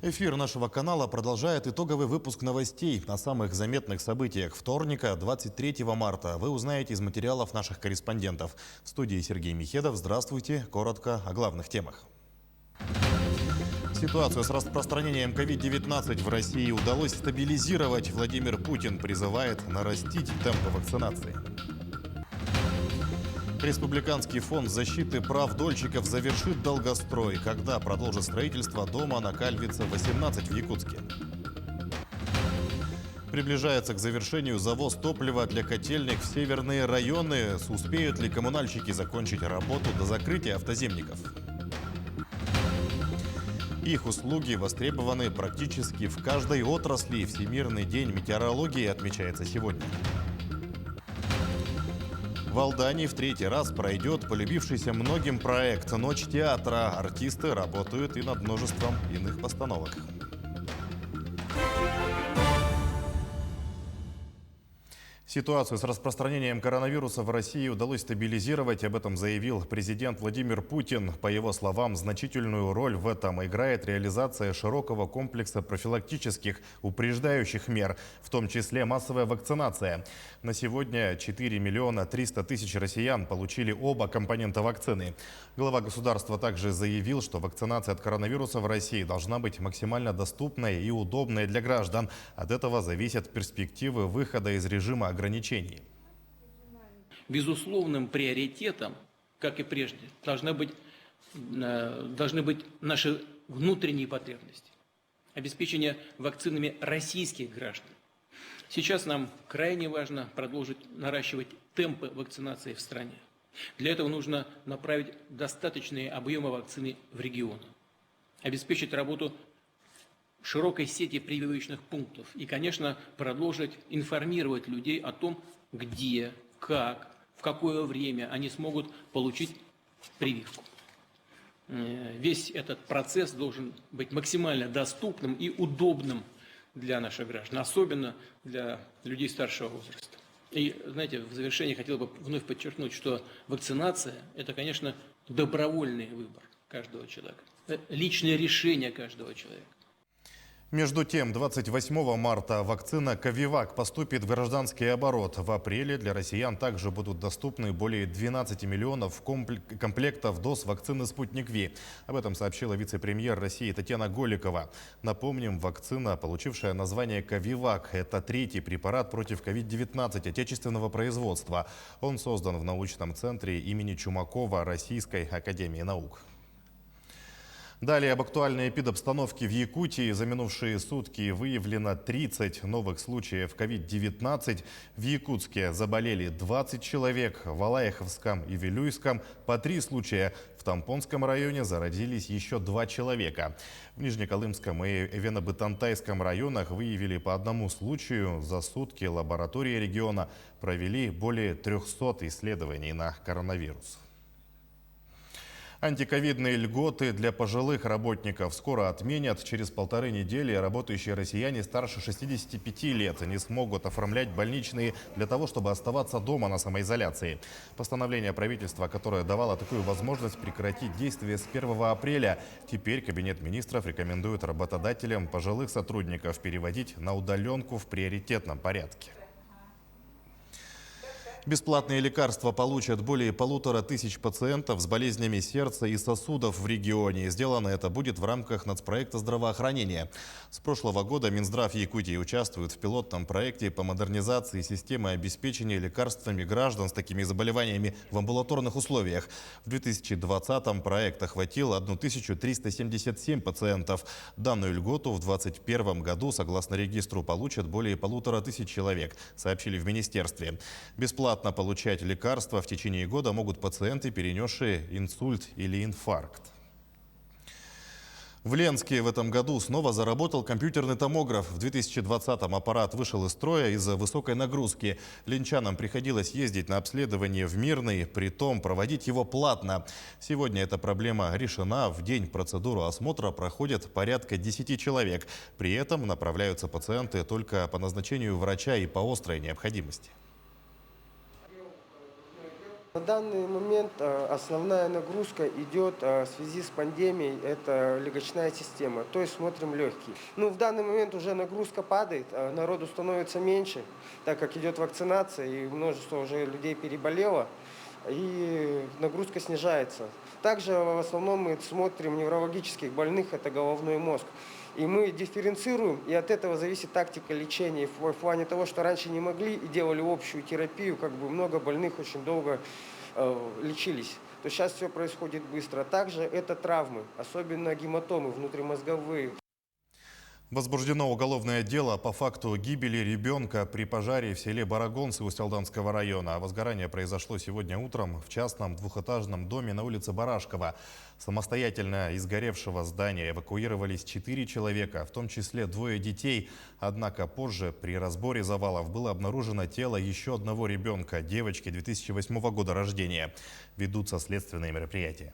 Эфир нашего канала продолжает итоговый выпуск новостей о самых заметных событиях вторника, 23 марта. Вы узнаете из материалов наших корреспондентов. В студии Сергей Михедов. Здравствуйте. Коротко о главных темах. Ситуацию с распространением COVID-19 в России удалось стабилизировать. Владимир Путин призывает нарастить темпы вакцинации. Республиканский фонд защиты прав дольщиков завершит долгострой, когда продолжит строительство дома на Кальвице 18 в Якутске. Приближается к завершению завоз топлива для котельных в северные районы. Успеют ли коммунальщики закончить работу до закрытия автоземников? Их услуги востребованы практически в каждой отрасли. Всемирный день метеорологии отмечается сегодня. В Алдании в третий раз пройдет полюбившийся многим проект «Ночь театра». Артисты работают и над множеством иных постановок. Ситуацию с распространением коронавируса в России удалось стабилизировать. Об этом заявил президент Владимир Путин. По его словам, значительную роль в этом играет реализация широкого комплекса профилактических упреждающих мер, в том числе массовая вакцинация. На сегодня 4 миллиона 300 тысяч россиян получили оба компонента вакцины. Глава государства также заявил, что вакцинация от коронавируса в России должна быть максимально доступной и удобной для граждан. От этого зависят перспективы выхода из режима ограничений. Безусловным приоритетом, как и прежде, должны быть наши внутренние потребности. Обеспечение вакцинами российских граждан. Сейчас нам крайне важно продолжить наращивать темпы вакцинации в стране. Для этого нужно направить достаточные объемы вакцины в регионы. Обеспечить работу широкой сети прививочных пунктов и, конечно, продолжить информировать людей о том, где, как, в какое время они смогут получить прививку. Весь этот процесс должен быть максимально доступным и удобным для наших граждан, особенно для людей старшего возраста. И, знаете, в завершении хотел бы вновь подчеркнуть, что вакцинация – это, конечно, добровольный выбор каждого человека, личное решение каждого человека. Между тем, 28 марта вакцина «Ковивак» поступит в гражданский оборот. В апреле для россиян также будут доступны более 12 миллионов комплектов доз вакцины «Спутник Ви». Об этом сообщила вице-премьер России Татьяна Голикова. Напомним, вакцина, получившая название «Ковивак», это третий препарат против COVID-19 отечественного производства. Он создан в научном центре имени Чумакова Российской академии наук. Далее об актуальной эпидобстановке в Якутии. За минувшие сутки выявлено 30 новых случаев COVID-19. В Якутске заболели 20 человек, в Алаиховском и Вилюйском по 3 случая. В Тампонском районе заразились еще 2 человека. В Нижнеколымском и Эвено-Бытантайском районах выявили по 1 случаю. За сутки лаборатории региона провели более 300 исследований на коронавирус. Антиковидные льготы для пожилых работников скоро отменят. Через 1,5 недели работающие россияне старше 65 лет не смогут оформлять больничные для того, чтобы оставаться дома на самоизоляции. Постановление правительства, которое давало такую возможность прекратить действие с 1 апреля. Теперь Кабинет министров рекомендует работодателям пожилых сотрудников переводить на удаленку в приоритетном порядке. Бесплатные лекарства получат более 1500 пациентов с болезнями сердца и сосудов в регионе. Сделано это будет в рамках нацпроекта здравоохранения. С прошлого года Минздрав Якутии участвует в пилотном проекте по модернизации системы обеспечения лекарствами граждан с такими заболеваниями в амбулаторных условиях. В 2020-м проект охватил 1377 пациентов. Данную льготу в 2021 году, согласно регистру, получат более 1500 человек, сообщили в министерстве. Бесплатно получать лекарства в течение года могут пациенты, перенесшие инсульт или инфаркт. В Ленске в этом году снова заработал компьютерный томограф. В 2020-м аппарат вышел из строя из-за высокой нагрузки. Ленчанам приходилось ездить на обследование в Мирный, притом проводить его платно. Сегодня эта проблема решена. В день процедуру осмотра проходит порядка 10 человек. При этом направляются пациенты только по назначению врача и по острой необходимости. На данный момент основная нагрузка идет в связи с пандемией, это легочная система, то есть смотрим легкие. Ну, в данный момент уже нагрузка падает, народу становится меньше, так как идет вакцинация и множество уже людей переболело, и нагрузка снижается. Также в основном мы смотрим неврологических больных, это головной мозг. И мы дифференцируем, и от этого зависит тактика лечения. В плане того, что раньше не могли и делали общую терапию, как бы много больных очень долго лечились. То сейчас все происходит быстро. Также это травмы, особенно гематомы внутримозговые. Возбуждено уголовное дело по факту гибели ребенка при пожаре в селе Барагонцы Устьалданского района. Возгорание произошло сегодня утром в частном двухэтажном доме на улице Барашкова. Самостоятельно из горевшего здания эвакуировались 4 человека, в том числе 2 детей. Однако позже при разборе завалов было обнаружено тело еще одного ребенка, девочки 2008 года рождения. Ведутся следственные мероприятия.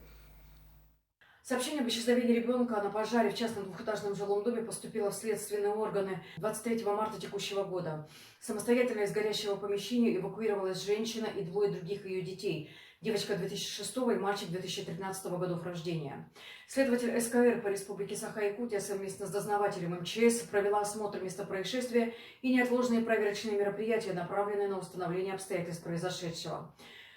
Сообщение об исчезновении ребенка на пожаре в частном двухэтажном жилом доме поступило в следственные органы 23 марта текущего года. Самостоятельно из горящего помещения эвакуировалась женщина и 2 других ее детей. Девочка 2006 и мальчик 2013 годов рождения. Следователь СКР по Республике Саха-Якутия совместно с дознавателем МЧС провела осмотр места происшествия и неотложные проверочные мероприятия, направленные на установление обстоятельств произошедшего.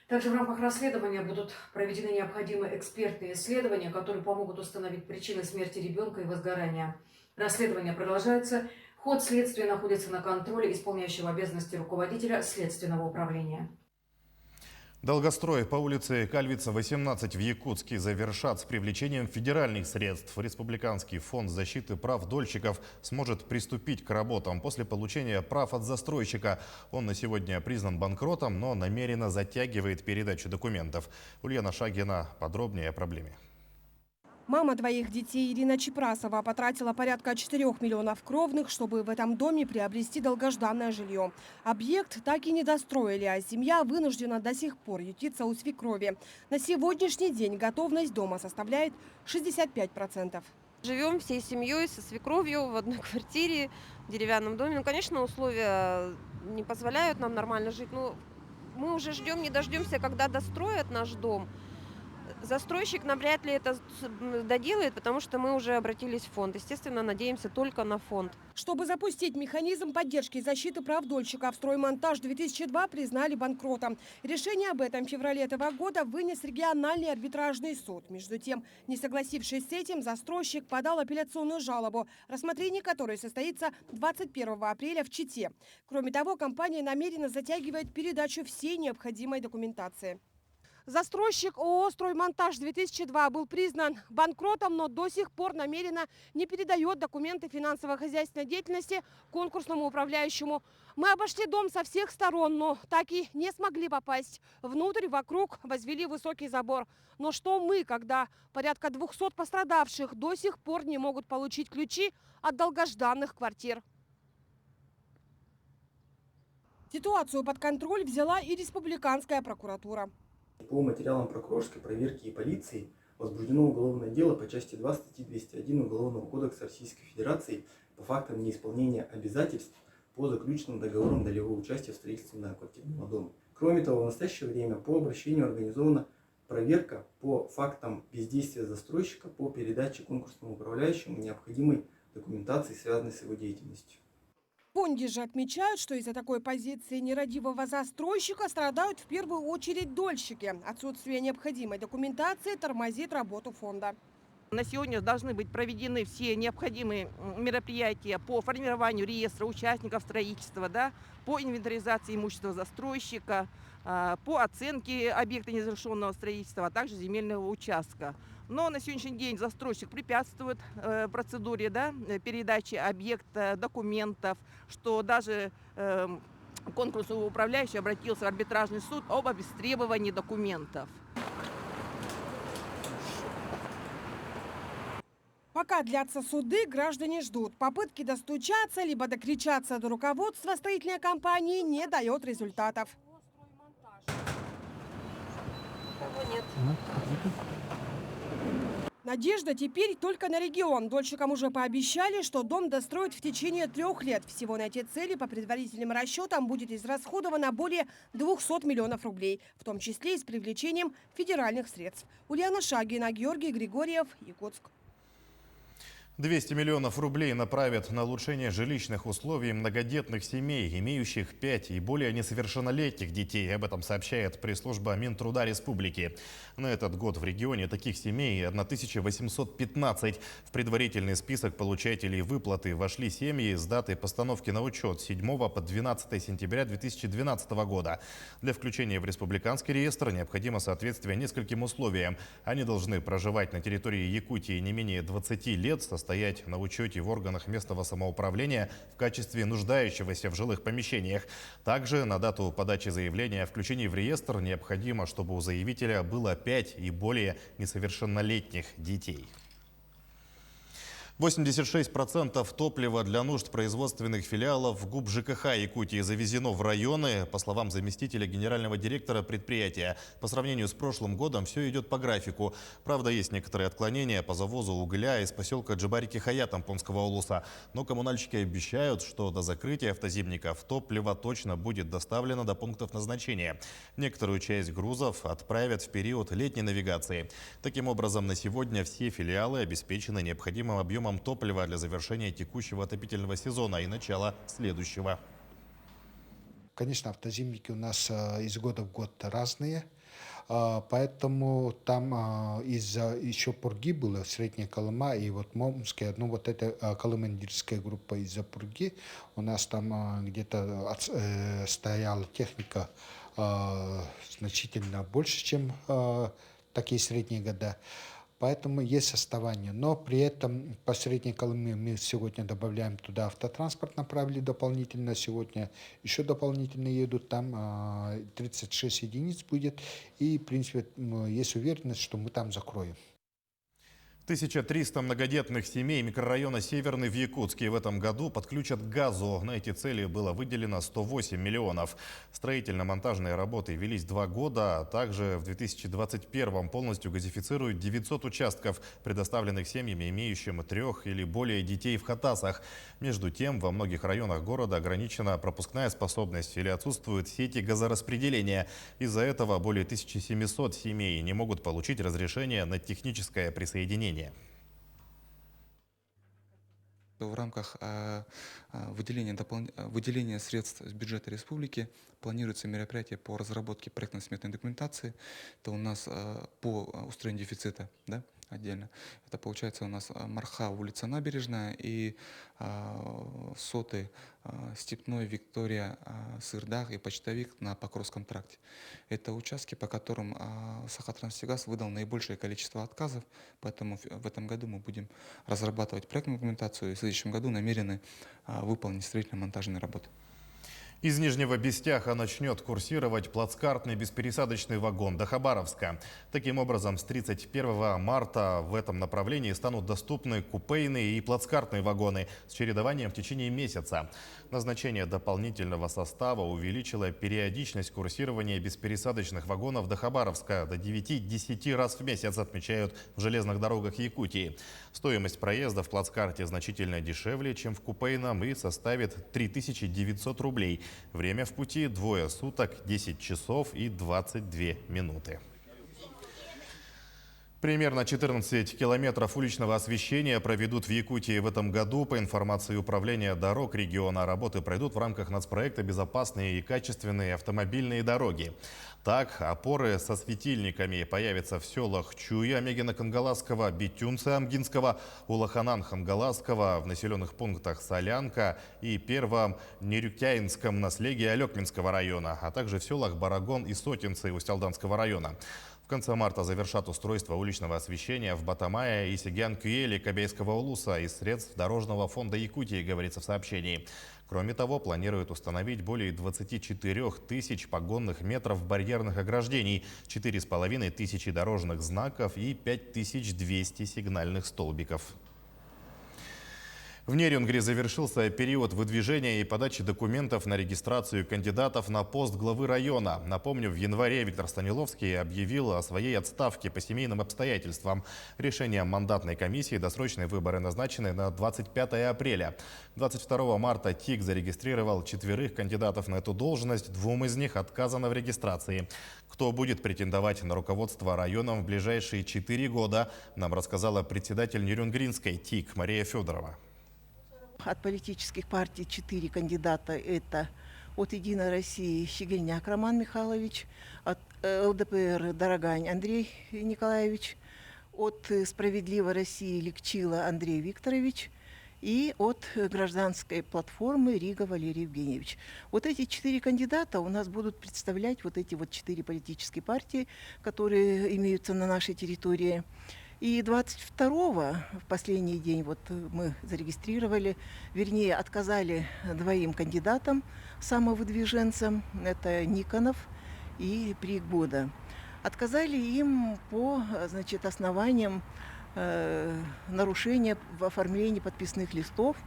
Также в рамках расследования будут проведены необходимые экспертные исследования, которые помогут установить причины смерти ребенка и возгорания. Расследование продолжается. Ход следствия находится на контроле исполняющего обязанности руководителя Следственного управления. Долгострой по улице Кальвица, 18 в Якутске завершат с привлечением федеральных средств. Республиканский фонд защиты прав дольщиков сможет приступить к работам после получения прав от застройщика. Он на сегодня признан банкротом, но намеренно затягивает передачу документов. Ульяна Шагина подробнее о проблеме. Мама 2 детей Ирина Чепрасова потратила порядка 4 миллионов кровных, чтобы в этом доме приобрести долгожданное жилье. Объект так и не достроили, а семья вынуждена до сих пор ютиться у свекрови. На сегодняшний день готовность дома составляет 65%. Живем всей семьей со свекровью в одной квартире, в деревянном доме. Ну, конечно, условия не позволяют нам нормально жить. Но мы уже ждем, не дождемся, когда достроят наш дом. Застройщик навряд ли это доделает, потому что мы уже обратились в фонд. Естественно, надеемся только на фонд. Чтобы запустить механизм поддержки и защиты прав дольщиков, «Строймонтаж-2002» признали банкротом. Решение об этом в феврале этого года вынес региональный арбитражный суд. Между тем, не согласившись с этим, застройщик подал апелляционную жалобу, рассмотрение которой состоится 21 апреля в Чите. Кроме того, компания намеренно затягивает передачу всей необходимой документации. Застройщик ООО «Строймонтаж-2002» был признан банкротом, но до сих пор намеренно не передает документы финансово-хозяйственной деятельности конкурсному управляющему. Мы обошли дом со всех сторон, но так и не смогли попасть внутрь. Вокруг возвели высокий забор. Но что мы, когда порядка 200 пострадавших до сих пор не могут получить ключи от долгожданных квартир? Ситуацию под контроль взяла и республиканская прокуратура. По материалам прокурорской проверки и полиции возбуждено уголовное дело по части 2 статьи 201 Уголовного кодекса Российской Федерации по фактам неисполнения обязательств по заключенным договорам долевого участия в строительстве многоквартирного дома. Кроме того, в настоящее время по обращению организована проверка по фактам бездействия застройщика по передаче конкурсному управляющему необходимой документации, связанной с его деятельностью. В фонде же отмечают, что из-за такой позиции нерадивого застройщика страдают в первую очередь дольщики. Отсутствие необходимой документации тормозит работу фонда. На сегодня должны быть проведены все необходимые мероприятия по формированию реестра участников строительства, по инвентаризации имущества застройщика, по оценке объекта незавершенного строительства, а также земельного участка. Но на сегодняшний день застройщик препятствует процедуре передачи объекта, документов, что даже конкурсный управляющий обратился в арбитражный суд об обестребовании документов. Пока длятся суды, граждане ждут. Попытки достучаться либо докричаться до руководства строительной компании не дает результатов. Кого нет? Надежда теперь только на регион. Дольщикам уже пообещали, что дом достроят в течение 3 лет. Всего на эти цели, по предварительным расчетам, будет израсходовано более 200 миллионов рублей, в том числе и с привлечением федеральных средств. Ульяна Шагина, Георгий Григорьев, Якутск. 200 миллионов рублей направят на улучшение жилищных условий многодетных семей, имеющих 5 и более несовершеннолетних детей. Об этом сообщает пресс-служба Минтруда Республики. На этот год в регионе таких семей 1815. В предварительный список получателей выплаты вошли семьи с датой постановки на учет с 7 по 12 сентября 2012 года. Для включения в республиканский реестр необходимо соответствие нескольким условиям. Они должны проживать на территории Якутии не менее 20 лет, стоять на учете в органах местного самоуправления в качестве нуждающегося в жилых помещениях. Также на дату подачи заявления о включении в реестр необходимо, чтобы у заявителя было 5 и более несовершеннолетних детей. 86% топлива для нужд производственных филиалов ГУП ЖКХ Якутии завезено в районы. По словам заместителя генерального директора предприятия, по сравнению с прошлым годом все идет по графику. Правда, есть некоторые отклонения по завозу угля из поселка Джабарики-Хая Тампонского улуса. Но коммунальщики обещают, что до закрытия автозимников топливо точно будет доставлено до пунктов назначения. Некоторую часть грузов отправят в период летней навигации. Таким образом, на сегодня все филиалы обеспечены необходимым объемом топлива для завершения текущего отопительного сезона и начала следующего. Конечно, автозимники у нас из года в год разные, поэтому там из-за еще Пурги было Средняя Колыма и вот Момская, ну вот эта колымендирская группа из-за Пурги, у нас там где-то стояла техника значительно больше, чем такие средние года. Поэтому есть оставание. Но при этом по Средней Колыме мы сегодня добавляем туда автотранспорт, направили дополнительно. Сегодня еще дополнительно едут. Там 36 единиц будет. И, в принципе, есть уверенность, что мы там закроем. 1300 многодетных семей микрорайона Северный в Якутске в этом году подключат к газу. На эти цели было выделено 108 миллионов. Строительно-монтажные работы велись 2 года, а также в 2021 полностью газифицируют 900 участков, предоставленных семьями, имеющим 3 или более детей в хатасах. Между тем, во многих районах города ограничена пропускная способность или отсутствуют сети газораспределения. Из-за этого более 1700 семей не могут получить разрешение на техническое присоединение. В рамках выделения средств из бюджета республики планируется мероприятие по разработке проектно-сметной документации. Это у нас по устранению дефицита, да, отдельно. Это получается у нас Марха, улица Набережная, и Соты, Степной, Виктория, Сырдах и Почтовик на Покровском тракте. Это участки, по которым Сахатранснефтегаз выдал наибольшее количество отказов, поэтому в этом году мы будем разрабатывать проектную документацию и в следующем году намерены выполнить строительно-монтажные работы. Из Нижнего Бестяха начнет курсировать плацкартный беспересадочный вагон до Хабаровска. Таким образом, с 31 марта в этом направлении станут доступны купейные и плацкартные вагоны с чередованием в течение месяца. Назначение дополнительного состава увеличило периодичность курсирования беспересадочных вагонов до Хабаровска до 9-10 раз в месяц, отмечают в железных дорогах Якутии. Стоимость проезда в плацкарте значительно дешевле, чем в купейном, и составит 3900 рублей. Время в пути 2 суток, 10 часов и 22 минуты. Примерно 14 километров уличного освещения проведут в Якутии в этом году. По информации Управления дорог региона, работы пройдут в рамках нацпроекта «Безопасные и качественные автомобильные дороги». Так, опоры со светильниками появятся в селах Чуя Мегина-Кангаласского, Битюнца Амгинского, Улаханан-Хангаласского, в населенных пунктах Солянка и Первом Нерюктяинском наследии Алекминского района, а также в селах Барагон и Сотинцы Устьялданского района. В конце марта завершат устройство уличного освещения в Батамае и Сигян-Кюэле Кобейского улуса из средств Дорожного фонда Якутии, говорится в сообщении. Кроме того, планируют установить более 24 тысяч погонных метров барьерных ограждений, 4,5 тысячи дорожных знаков и 5200 сигнальных столбиков. В Нерюнгри завершился период выдвижения и подачи документов на регистрацию кандидатов на пост главы района. Напомню, в январе Виктор Станиловский объявил о своей отставке по семейным обстоятельствам. Решением мандатной комиссии досрочные выборы назначены на 25 апреля. 22 марта ТИК зарегистрировал 4 кандидатов на эту должность, 2 из них отказано в регистрации. Кто будет претендовать на руководство районом в ближайшие 4 года, нам рассказала председатель Нерюнгринской ТИК Мария Федорова. От политических партий 4 кандидата. Это от «Единой России» Щегельняк Роман Михайлович, от ЛДПР Дорогань Андрей Николаевич, от «Справедливой России» Ликчила Андрей Викторович и от гражданской платформы Рига Валерий Евгеньевич. Вот эти 4 кандидата у нас будут представлять вот эти вот 4 политические партии, которые имеются на нашей территории. И 22-го, в последний день, вот мы зарегистрировали, вернее, отказали 2 кандидатам, самовыдвиженцам, это Никонов и Пригбода. Отказали им по, значит, основаниям нарушения в оформлении подписных листов.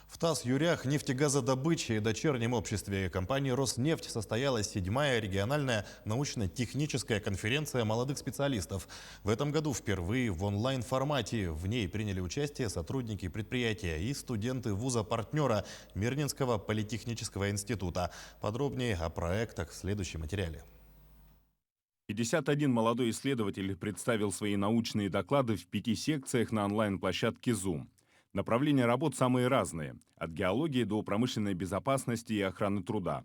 В ТАСС Юрях нефтегазодобыче и дочернем обществе компании «Роснефть» состоялась 7-я региональная научно-техническая конференция молодых специалистов. В этом году впервые в онлайн-формате. В ней приняли участие сотрудники предприятия и студенты вуза-партнера Мирнинского политехнического института. Подробнее о проектах в следующем материале. 51 молодой исследователь представил свои научные доклады в 5 секциях на онлайн-площадке Zoom. Направления работ самые разные – от геологии до промышленной безопасности и охраны труда.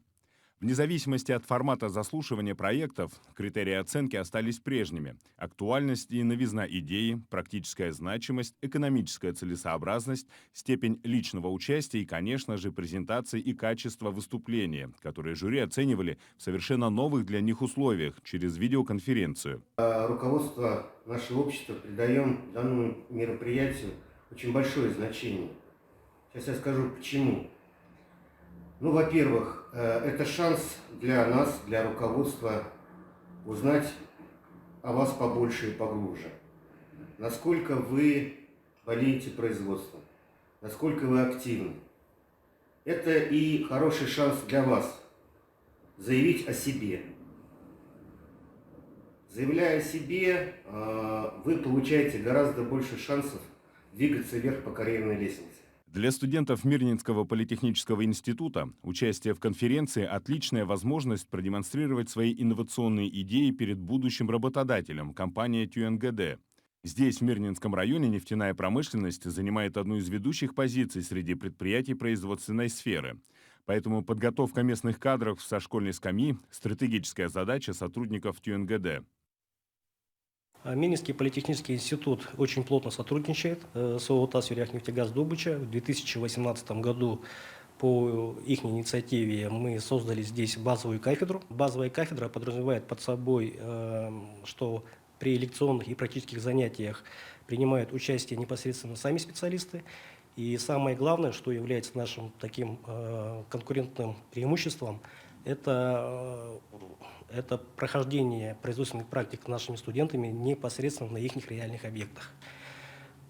Вне зависимости от формата заслушивания проектов, критерии оценки остались прежними – актуальность и новизна идеи, практическая значимость, экономическая целесообразность, степень личного участия и, конечно же, презентации и качество выступления, которые жюри оценивали в совершенно новых для них условиях через видеоконференцию. Руководство нашего общества придаем данному мероприятию очень большое значение. Сейчас я скажу почему. Ну, во-первых, это шанс для нас, для руководства, узнать о вас побольше и поглубже. Насколько вы болеете производством, насколько вы активны. Это и хороший шанс для вас заявить о себе. Заявляя о себе, вы получаете гораздо больше шансов двигаться вверх по карьерной лестнице. Для студентов Мирнинского политехнического института участие в конференции – отличная возможность продемонстрировать свои инновационные идеи перед будущим работодателем – компанией ТЮНГД. Здесь, в Мирнинском районе, нефтяная промышленность занимает одну из ведущих позиций среди предприятий производственной сферы. Поэтому подготовка местных кадров со школьной скамьи – стратегическая задача сотрудников ТЮНГД. Мирнинский политехнический институт очень плотно сотрудничает с ООО «ТАСС Юрях нефтегаз-добыча». В 2018 году по их инициативе мы создали здесь базовую кафедру. Базовая кафедра подразумевает под собой, что при лекционных и практических занятиях принимают участие непосредственно сами специалисты. И самое главное, что является нашим таким конкурентным преимуществом, это прохождение производственных практик нашими студентами непосредственно на их реальных объектах.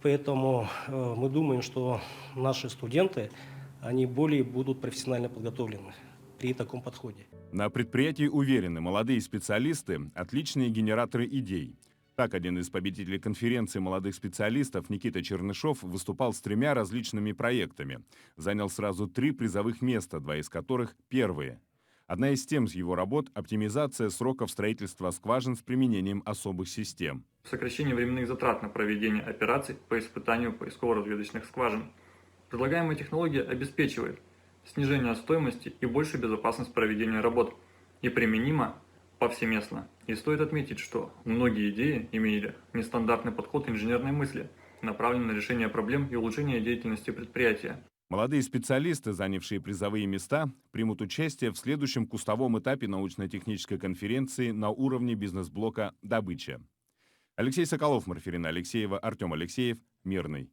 Поэтому мы думаем, что наши студенты, они более будут профессионально подготовлены при таком подходе. На предприятии уверены, молодые специалисты – отличные генераторы идей. Так, один из победителей конференции молодых специалистов, Никита Чернышов, выступал с 3 различными проектами. Занял сразу 3 призовых места, 2 из которых – первые. Одна из тем с его работ – оптимизация сроков строительства скважин с применением особых систем. Сокращение временных затрат на проведение операций по испытанию поисково-разведочных скважин. Предлагаемая технология обеспечивает снижение стоимости и большую безопасность проведения работ и применима повсеместно. И стоит отметить, что многие идеи имели нестандартный подход инженерной мысли, направленный на решение проблем и улучшение деятельности предприятия. Молодые специалисты, занявшие призовые места, примут участие в следующем кустовом этапе научно-технической конференции на уровне бизнес-блока «Добыча». Алексей Соколов, Марферина Алексеева, Артем Алексеев, Мирный.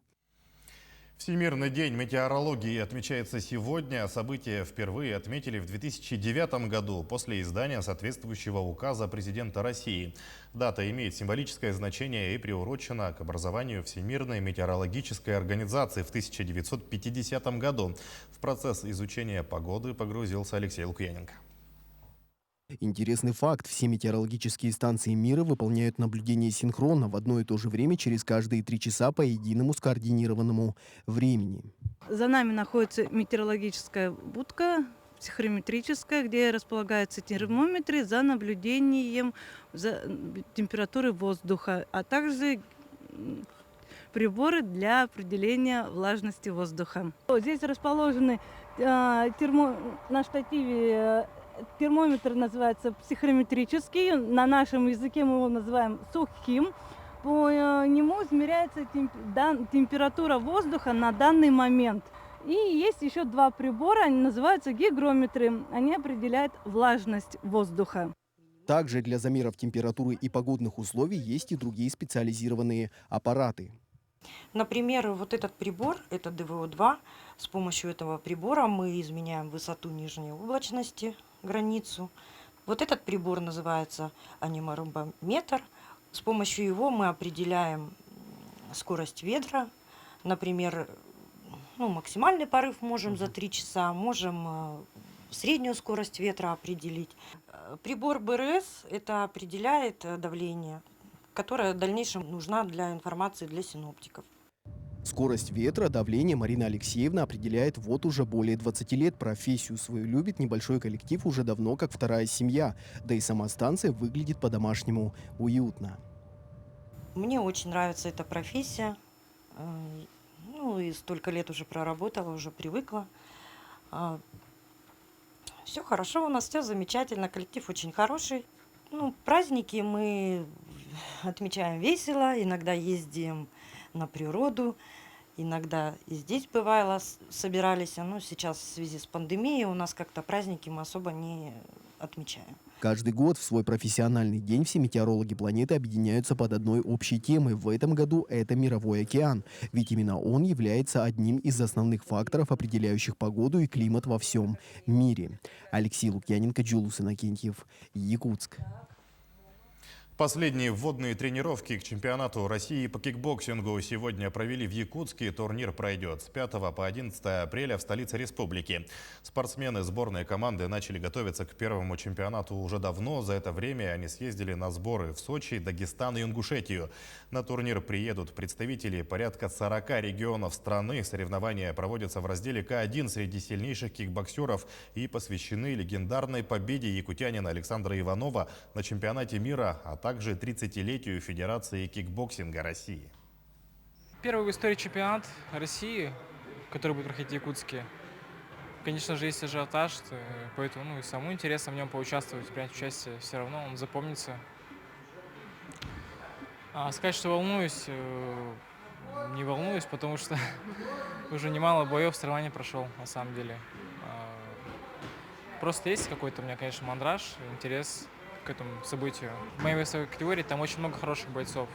Всемирный день метеорологии отмечается сегодня. Событие впервые отметили в 2009 году после издания соответствующего указа президента России. Дата имеет символическое значение и приурочена к образованию Всемирной метеорологической организации в 1950 году. В процесс изучения погоды погрузился Алексей Лукьяненко. Интересный факт. Все метеорологические станции мира выполняют наблюдения синхронно в одно и то же время через каждые 3 часа по единому скоординированному времени. За нами находится метеорологическая будка психрометрическая, где располагаются термометры за наблюдением температуры воздуха, а также приборы для определения влажности воздуха. Здесь расположены на штативе термометр, называется психрометрический, на нашем языке мы его называем сухим. По нему измеряется температура воздуха на данный момент. И есть еще 2 прибора, они называются гигрометры, они определяют влажность воздуха. Также для замеров температуры и погодных условий есть и другие специализированные аппараты. Например, вот этот прибор, это ДВО-2. С помощью этого прибора мы изменяем высоту нижней облачности, границу. Вот этот прибор называется анимаромбометр. С помощью его мы определяем скорость ветра. Например, максимальный порыв можем за 3 часа, можем среднюю скорость ветра определить. Прибор БРС это определяет давление, которая в дальнейшем нужна для информации для синоптиков. Скорость ветра, давление Марина Алексеевна определяет вот уже более 20 лет. Профессию свою любит, небольшой коллектив уже давно как вторая семья. Да и сама станция выглядит по-домашнему уютно. Мне очень нравится эта профессия. И столько лет уже проработала, уже привыкла. Все хорошо у нас, все замечательно, коллектив очень хороший. Праздники мы отмечаем весело, иногда ездим на природу, иногда и здесь бывало собирались. Но сейчас в связи с пандемией у нас как-то праздники мы особо не отмечаем. Каждый год в свой профессиональный день все метеорологи планеты объединяются под одной общей темой. В этом году это мировой океан. Ведь именно он является одним из основных факторов, определяющих погоду и климат во всем мире. Алексей Лукьяненко, Джулус Иннокентьев, Якутск. Последние вводные тренировки к чемпионату России по кикбоксингу сегодня провели в Якутске. Турнир пройдет с 5 по 11 апреля в столице республики. Спортсмены сборной команды начали готовиться к первому чемпионату уже давно. За это время они съездили на сборы в Сочи, Дагестан и Ингушетию. На турнир приедут представители порядка 40 регионов страны. Соревнования проводятся в разделе К1 среди сильнейших кикбоксеров и посвящены легендарной победе якутянина Александра Иванова на чемпионате мира, а также 30-летию Федерации кикбоксинга России. Первый в истории чемпионат России, который будет проходить в Якутске. Конечно же, есть ажиотаж, поэтому и самому интересно в нем поучаствовать, принять участие. Все равно он запомнится. А сказать, что волнуюсь, не волнуюсь, потому что уже немало боев в соревновании прошел, на самом деле. Просто есть какой-то у меня, конечно, мандраж, интерес к этому событию. В моей весовой категории там очень много хороших бойцов.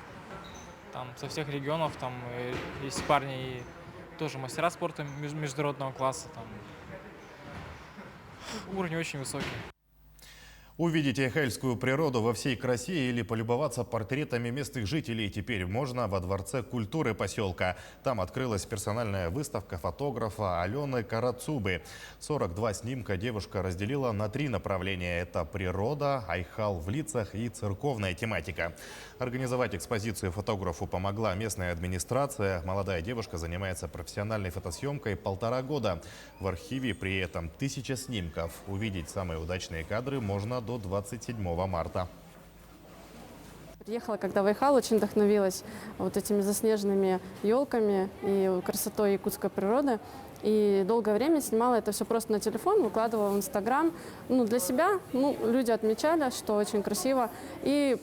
Там со всех регионов, там есть парни и тоже мастера спорта международного класса. Там уровень очень высокий. Увидеть айхальскую природу во всей красе или полюбоваться портретами местных жителей теперь можно во Дворце культуры поселка. Там открылась персональная выставка фотографа Алены Карацубы. 42 снимка девушка разделила на 3 направления. Это природа, айхал в лицах и церковная тематика. Организовать экспозицию фотографу помогла местная администрация. Молодая девушка занимается профессиональной фотосъемкой 1,5 года. В архиве при этом 1000 снимков. Увидеть самые удачные кадры можно до 27 марта. Приехала, когда в Айхал, очень вдохновилась вот этими заснеженными елками и красотой якутской природы. И долгое время снимала это все просто на телефон, выкладывала в Инстаграм. Для себя люди отмечали, что очень красиво. И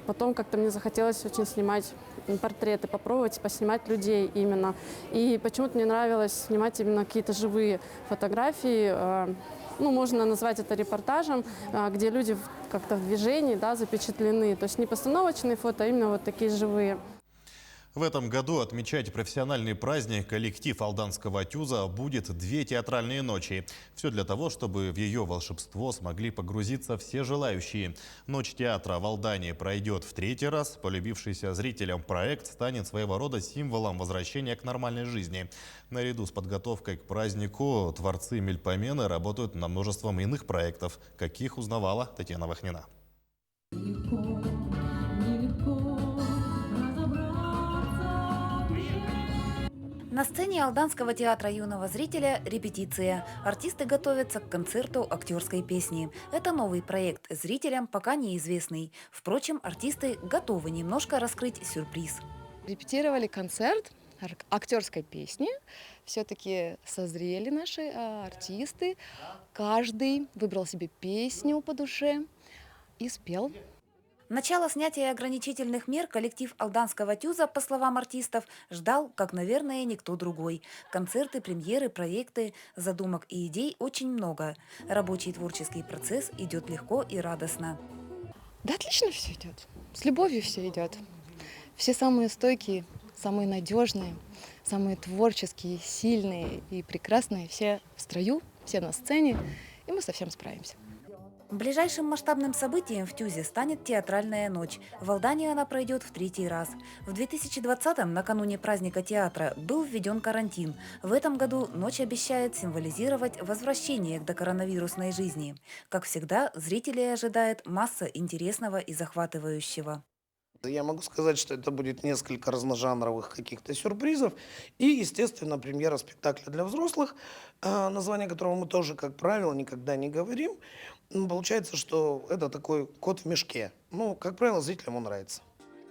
потом как-то мне захотелось очень снимать портреты, попробовать поснимать людей именно. И почему-то мне нравилось снимать именно какие-то живые фотографии. Можно назвать это репортажем, где люди как-то в движении запечатлены. То есть не постановочные фото, а именно вот такие живые. В этом году отмечать профессиональный праздник коллектив Алданского ТЮЗа будет 2 театральные ночи. Все для того, чтобы в ее волшебство смогли погрузиться все желающие. Ночь театра в Алдане пройдет в 3-й раз. Полюбившийся зрителям проект станет своего рода символом возвращения к нормальной жизни. Наряду с подготовкой к празднику творцы Мельпомены работают над множеством иных проектов, каких узнавала Татьяна Вахнина. На сцене Алданского театра юного зрителя репетиция. Артисты готовятся к концерту актерской песни. Это новый проект, зрителям пока неизвестный. Впрочем, артисты готовы немножко раскрыть сюрприз. Репетировали концерт актерской песни. Все-таки созрели наши артисты. Каждый выбрал себе песню по душе и спел. Начало снятия ограничительных мер коллектив Алданского ТЮЗа, по словам артистов, ждал, как, наверное, никто другой. Концерты, премьеры, проекты, задумок и идей очень много. Рабочий творческий процесс идет легко и радостно. Да, отлично все идет. С любовью все идет. Все самые стойкие, самые надежные, самые творческие, сильные и прекрасные. Все в строю, все на сцене, и мы со всем справимся. Ближайшим масштабным событием в ТЮЗе станет театральная ночь. В Алдане она пройдет в 3-й раз. В 2020-м, накануне праздника театра, был введен карантин. В этом году ночь обещает символизировать возвращение к докоронавирусной жизни. Как всегда, зрителей ожидает масса интересного и захватывающего. Я могу сказать, что это будет несколько разножанровых каких-то сюрпризов и, естественно, премьера спектакля для взрослых, название которого мы тоже, как правило, никогда не говорим. Получается, что это такой кот в мешке. Как правило, зрителям он нравится.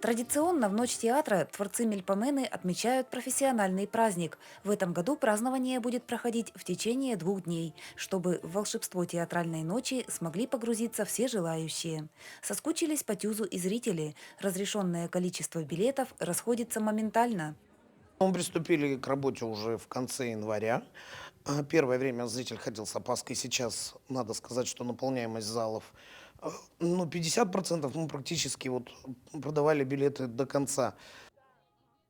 Традиционно в ночь театра творцы Мельпомены отмечают профессиональный праздник. В этом году празднование будет проходить в течение 2 дней, чтобы в волшебство театральной ночи смогли погрузиться все желающие. Соскучились по ТЮЗу и зрители. Разрешенное количество билетов расходится моментально. Мы приступили к работе уже в конце января. Первое время зритель ходил с опаской. Сейчас надо сказать, что наполняемость залов 50%. Мы практически продавали билеты до конца.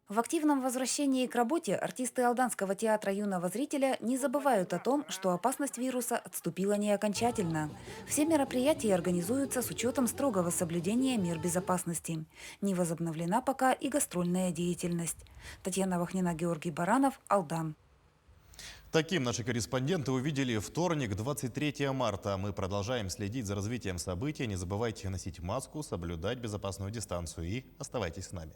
В активном возвращении к работе артисты Алданского театра юного зрителя не забывают о том, что опасность вируса отступила не окончательно. Все мероприятия организуются с учетом строгого соблюдения мер безопасности. Не возобновлена пока и гастрольная деятельность. Татьяна Вахнина, Георгий Баранов, Алдан. Таким наши корреспонденты увидели вторник, 23 марта. Мы продолжаем следить за развитием событий. Не забывайте носить маску, соблюдать безопасную дистанцию и оставайтесь с нами.